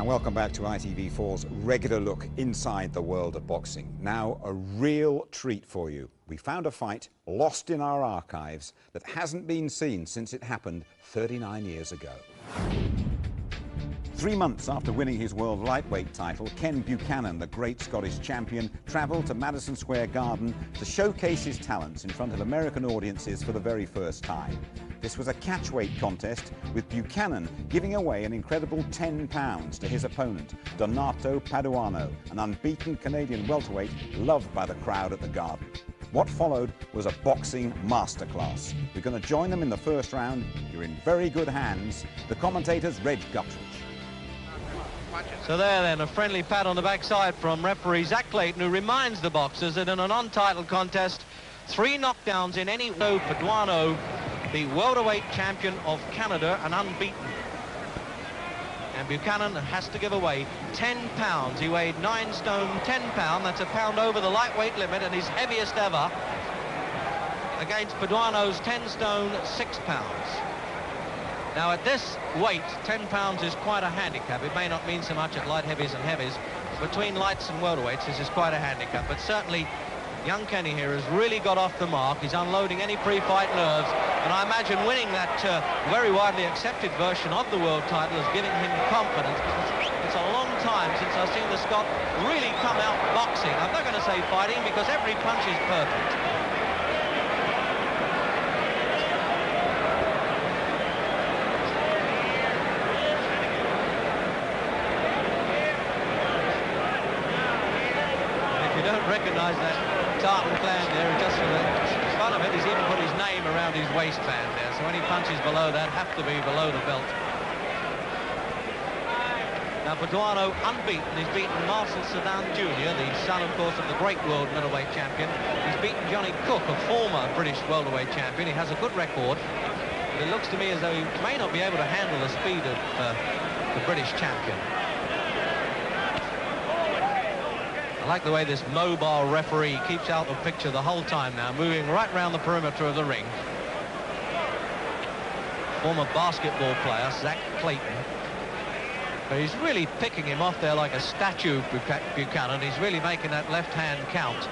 welcome back to ITV4's regular look inside the world of boxing. Now, a real treat for you. We found a fight lost in our archives that hasn't been seen since it happened 39 years ago. 3 months after winning his world lightweight title, Ken Buchanan, the great Scottish champion, travelled to Madison Square Garden to showcase his talents in front of American audiences for the very first time. This was a catchweight contest, with Buchanan giving away an incredible £10 to his opponent, Donato Paduano, an unbeaten Canadian welterweight loved by the crowd at the Garden. What followed was a boxing masterclass. We're going to join them in the first round. You're in very good hands. The commentator's Reg Guttridge. So there then, a friendly pat on the backside from referee Zach Clayton, who reminds the boxers that in a non-title contest, 3 knockdowns in any way. Paduano, the welterweight champion of Canada, and unbeaten. And Buchanan has to give away £10. He weighed 9 stone, £10. That's a pound over the lightweight limit and his heaviest ever, against Paduano's 10 stone, £6. Now at this weight, £10 is quite a handicap. It may not mean so much at light heavies and heavies. Between lights and welterweights, this is quite a handicap. But certainly, young Kenny here has really got off the mark. He's unloading any pre-fight nerves. And I imagine winning that very widely accepted version of the world title is giving him confidence. It's a long time since I've seen the Scot really come out boxing. I'm not going to say fighting because every punch is perfect. Recognise that tartan clan there, just for the fun of it, he's even put his name around his waistband there, so any punches below that have to be below the belt. Now Paduano, unbeaten, he's beaten Marcel Sedan Jr., the son, of course, of the great world middleweight champion. He's beaten Johnny Cook, a former British welterweight champion. He has a good record, but it looks to me as though he may not be able to handle the speed of the British champion. I like the way this mobile referee keeps out of picture the whole time now, moving right round the perimeter of the ring. Former basketball player, Zach Clayton. But he's really picking him off there like a statue, Buchanan. He's really making that left hand count.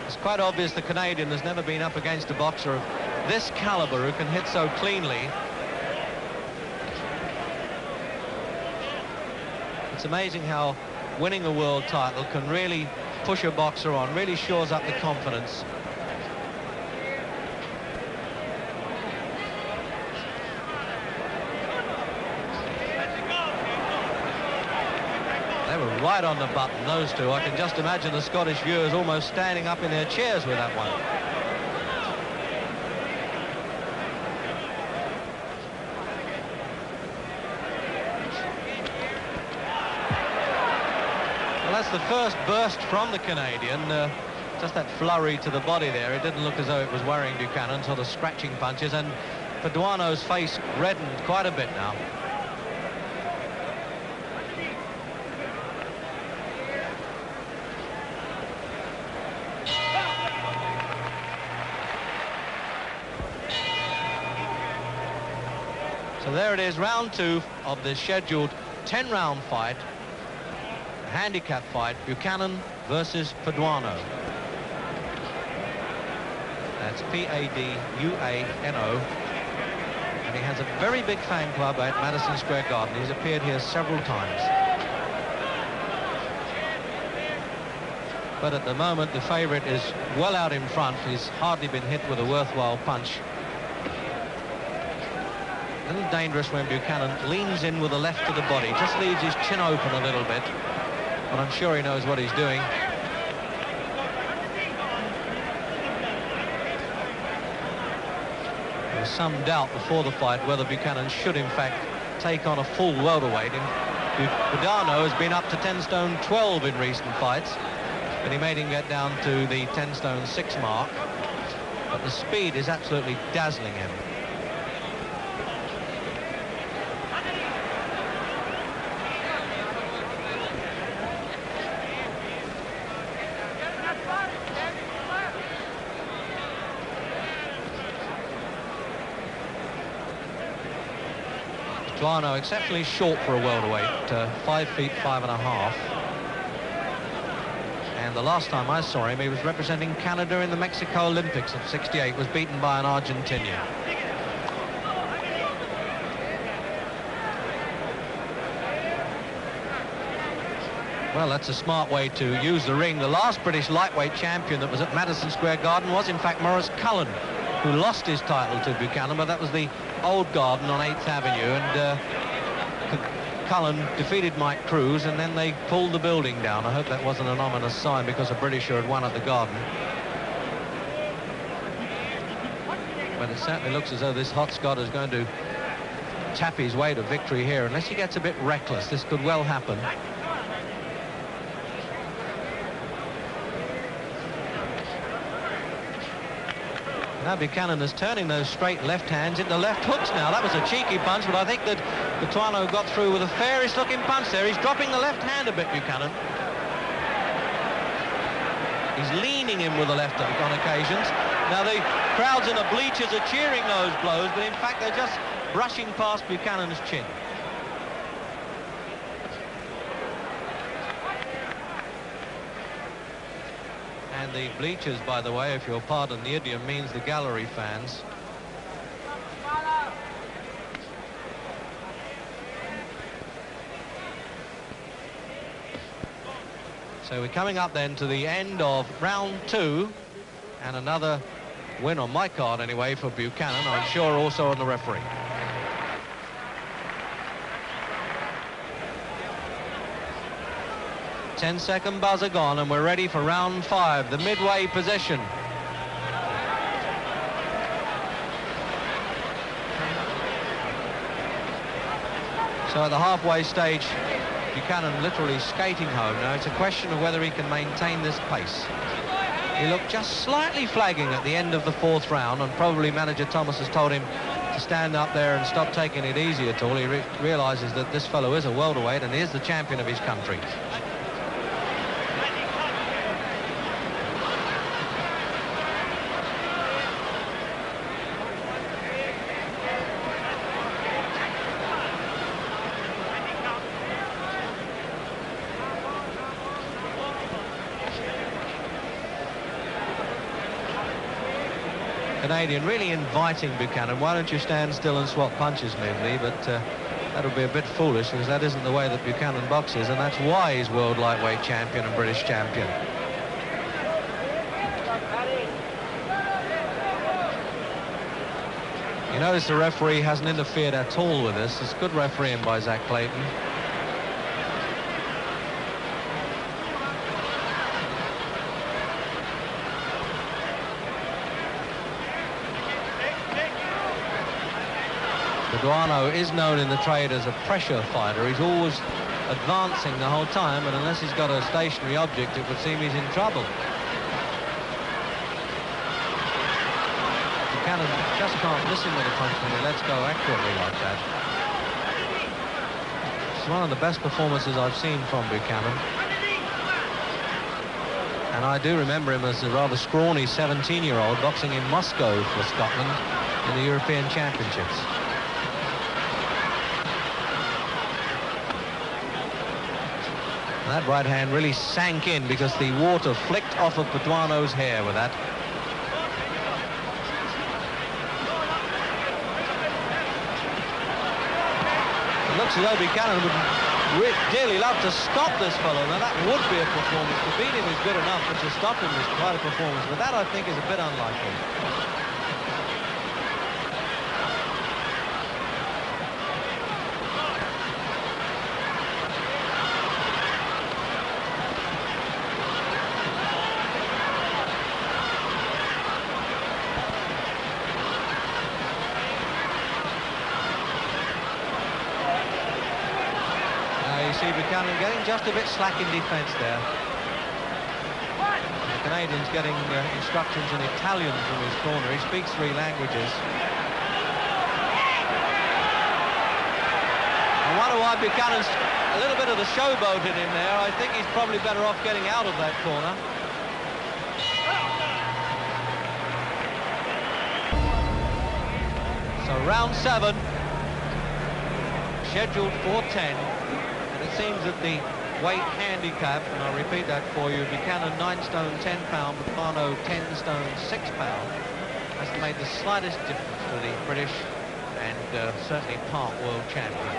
It's quite obvious the Canadian has never been up against a boxer of this caliber who can hit so cleanly. It's amazing how winning a world title can really push a boxer on, really shores up the confidence. They were right on the button, those two. I can just imagine the Scottish viewers almost standing up in their chairs with that one. That's the first burst from the Canadian, just that flurry to the body there. It didn't look as though it was worrying Buchanan, sort of scratching punches, and Paduano's face reddened quite a bit now. So there it is, round 2 of the scheduled 10-round fight. Handicap fight, Buchanan versus Paduano. That's P-A-D-U-A-N-O. And he has a very big fan club at Madison Square Garden. He's appeared here several times. But at the moment, the favourite is well out in front. He's hardly been hit with a worthwhile punch. A little dangerous when Buchanan leans in with the left to the body. Just leaves his chin open a little bit. But I'm sure he knows what he's doing. There was some doubt before the fight whether Buchanan should, in fact, take on a full welterweight. Paduano has been up to 10 stone 12 in recent fights, but he made him get down to the 10 stone 6 mark. But the speed is absolutely dazzling him. Paduano exceptionally short for a welterweight, 5 feet 5.5. And the last time I saw him, he was representing Canada in the Mexico Olympics of '68, was beaten by an Argentinian. Well, that's a smart way to use the ring. The last British lightweight champion that was at Madison Square Garden was, in fact, Maurice Cullen, who lost his title to Buchanan, but that was the old Garden on 8th Avenue, and Cullen defeated Mike Cruz, and then they pulled the building down. I hope that wasn't an ominous sign, because a Britisher had won at the Garden. But it certainly looks as though this hot Scot is going to tap his way to victory here. Unless he gets a bit reckless, this could well happen. Now Buchanan is turning those straight left hands into left hooks now. That was a cheeky punch, but I think that Paduano got through with a fairish looking punch there. He's dropping the left hand a bit, Buchanan. He's leaning in with the left hook on occasions. Now the crowds in the bleachers are cheering those blows, but in fact they're just brushing past Buchanan's chin. And the bleachers, by the way, if you'll pardon the idiom, means the gallery fans. So we're coming up then to the end of round 2, and another win on my card anyway for Buchanan, I'm sure also on the referee. Ten-second buzzer gone, and we're ready for round 5, the midway position. So at the halfway stage, Buchanan literally skating home. Now it's a question of whether he can maintain this pace. He looked just slightly flagging at the end of the 4th round, and probably manager Thomas has told him to stand up there and stop taking it easy at all. He realizes that this fellow is a welterweight and he is the champion of his country. Canadian really inviting Buchanan. Why don't you stand still and swap punches, mainly? But that would be a bit foolish, because that isn't the way that Buchanan boxes, and that's why he's world lightweight champion and British champion. You notice the referee hasn't interfered at all with this. It's good refereeing by Zach Clayton. Paduano is known in the trade as a pressure fighter. He's always advancing the whole time, and unless he's got a stationary object, it would seem he's in trouble. Buchanan just can't listen with a punch when he lets go accurately like that. It's one of the best performances I've seen from Buchanan. And I do remember him as a rather scrawny 17-year-old boxing in Moscow for Scotland in the European Championships. That right hand really sank in because the water flicked off of Paduano's hair with that. It looks as though Buchanan would dearly love to stop this fellow. Now that would be a performance. To beat him is good enough, but to stop him is quite a performance. But that, I think, is a bit unlikely. See Buchanan getting just a bit slack in defence there. The Canadian's getting instructions in Italian from his corner. He speaks 3 languages. I wonder why Buchanan's a little bit of the showboat in him there. I think he's probably better off getting out of that corner. So round 7. scheduled for 10. And it seems that the weight handicap, and I'll repeat that for you, Buchanan 9 stone 10 pound, Paduano 10 stone 6 pound, has made the slightest difference to the British and certainly Park world champion.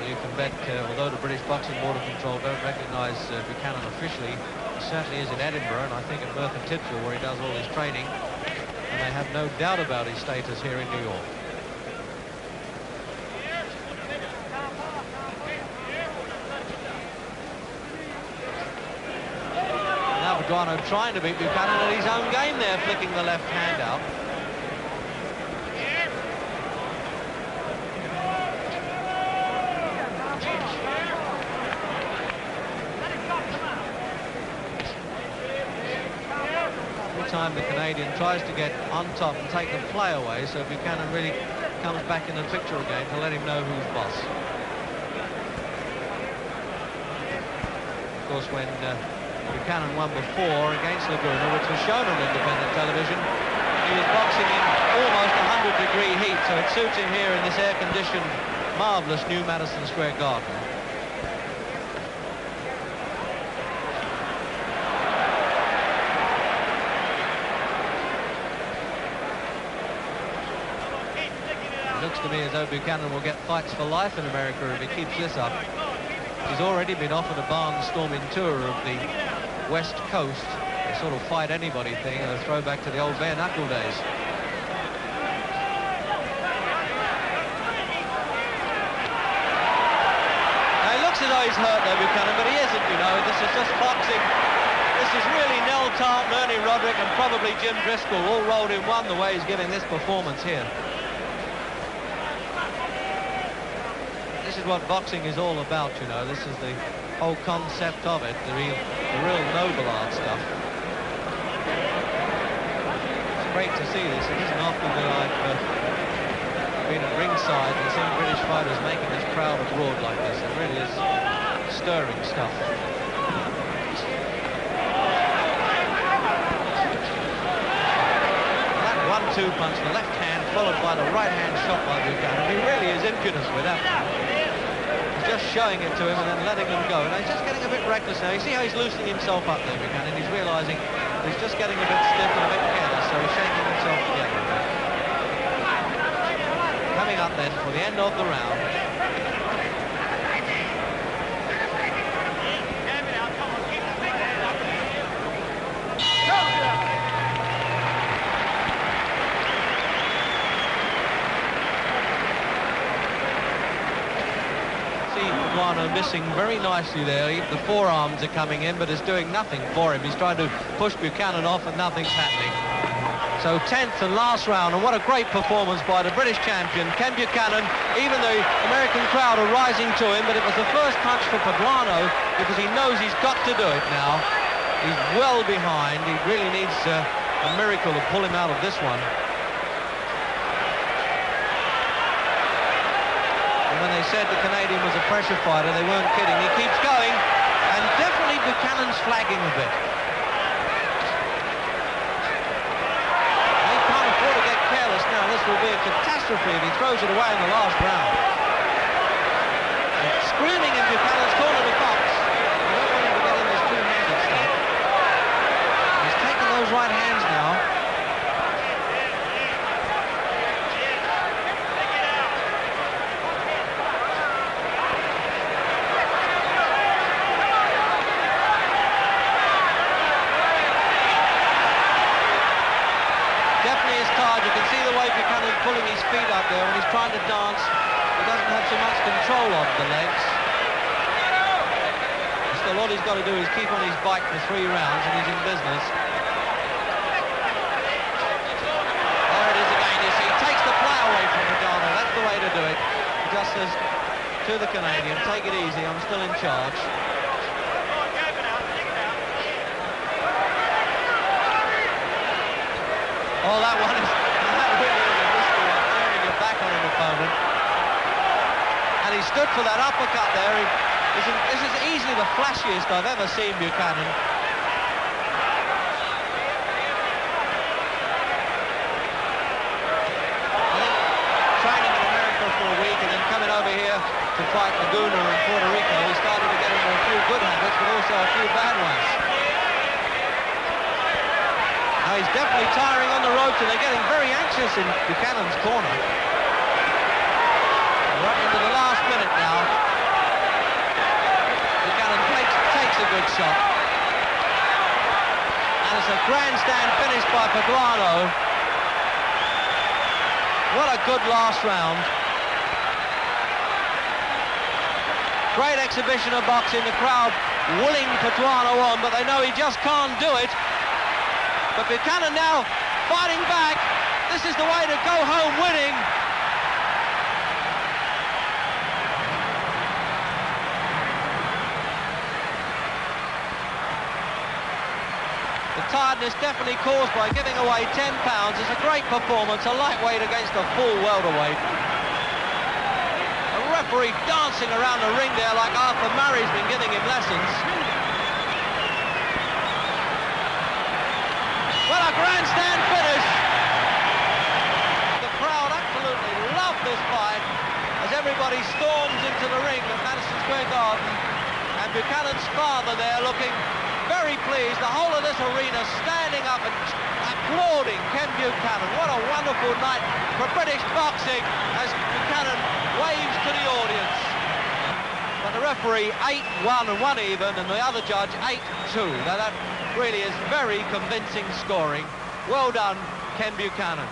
You can bet, although the British Boxing Board of Control don't recognise Buchanan officially, he certainly is in Edinburgh, and I think at Merthyr Tydfil, where he does all his training, and they have no doubt about his status here in New York. Now Paduano trying to beat Buchanan at his own game there, flicking the left hand out. Time the Canadian tries to get on top and take the play away, so Buchanan really comes back in the picture again to let him know who's boss. Of course, when Buchanan won before against Laguna, which was shown on independent television, he was boxing in almost 100-degree heat, so it suits him here in this air-conditioned, marvellous new Madison Square Garden. Looks to me as though Buchanan will get fights for life in America if he keeps this up. He's already been offered a barnstorming tour of the West Coast, a sort of fight anybody thing, and a throwback to the old bare knuckle days. Now, it looks as though he's hurt though, Buchanan, but he isn't, you know. This is just boxing. This is really Nell Tarleton, Ernie Roderick, and probably Jim Driscoll all rolled in one the way he's giving this performance here. This is what boxing is all about, you know. This is the whole concept of it, the real noble art stuff. It's great to see this. It isn't often that I've been at ringside and seen British fighters making this crowd abroad like this. It really is stirring stuff. That 1-2 punch, the left hand followed by the right hand shot by Buchanan. He really is impudent with that. Just showing it to him and then letting him go. Now he's just getting a bit reckless now. You see how he's loosening himself up there, Buchanan. He's realising he's just getting a bit stiff and a bit careless, so he's shaking himself together a bit. Coming up then for the end of the round. Paduano missing very nicely there. The forearms are coming in, but it's doing nothing for him. He's trying to push Buchanan off, and nothing's happening. So 10th and last round, and what a great performance by the British champion, Ken Buchanan. Even the American crowd are rising to him, but it was the first punch for Paduano because he knows he's got to do it now. He's well behind. He really needs a miracle to pull him out of this one. When they said the Canadian was a pressure fighter, they weren't kidding. He keeps going, and definitely Buchanan's flagging a bit. He can't afford to get careless now. This will be a catastrophe if he throws it away in the last round. And screaming in Buchanan's corner to box. You don't want him to get in this two-handed stuff. He's taking those right hands now. Pulling his feet up there when he's trying to dance. He doesn't have so much control of the legs. Still, all he's got to do is keep on his bike for 3 rounds and he's in business. There it is again, you see. He takes the play away from Paduano. That's the way to do it. He just says to the Canadian, take it easy, I'm still in charge. Oh, that one is... opponent. And he stood for that uppercut there. This is easily the flashiest I've ever seen Buchanan. I think training in to fight Laguna in Puerto Rico. He started to get into a few good habits, but also a few bad ones. Now he's definitely tiring on the ropes, and they're getting very anxious in Buchanan's corner. Right into the last minute now. Buchanan takes a good shot. And it's a grandstand finish by Paduano. What a good last round. Great exhibition of boxing. The crowd willing Paduano on, but they know he just can't do it. But Buchanan now fighting back. This is the way to go home winning. The tiredness definitely caused by giving away 10 pounds. It's a great performance, a lightweight against a full welterweight. A referee dancing around the ring there like Arthur Murray's been giving him lessons. What a grandstand finish! The crowd absolutely love this fight as everybody storms into the ring at Madison Square Garden, and Buchanan's father there looking very pleased. The whole of this arena standing up and applauding Ken Buchanan. What a wonderful night for British boxing as Buchanan waves to the audience. But the referee 8-1 and 1 even, and the other judge 8-2. Now that really is very convincing scoring. Well done, Ken Buchanan.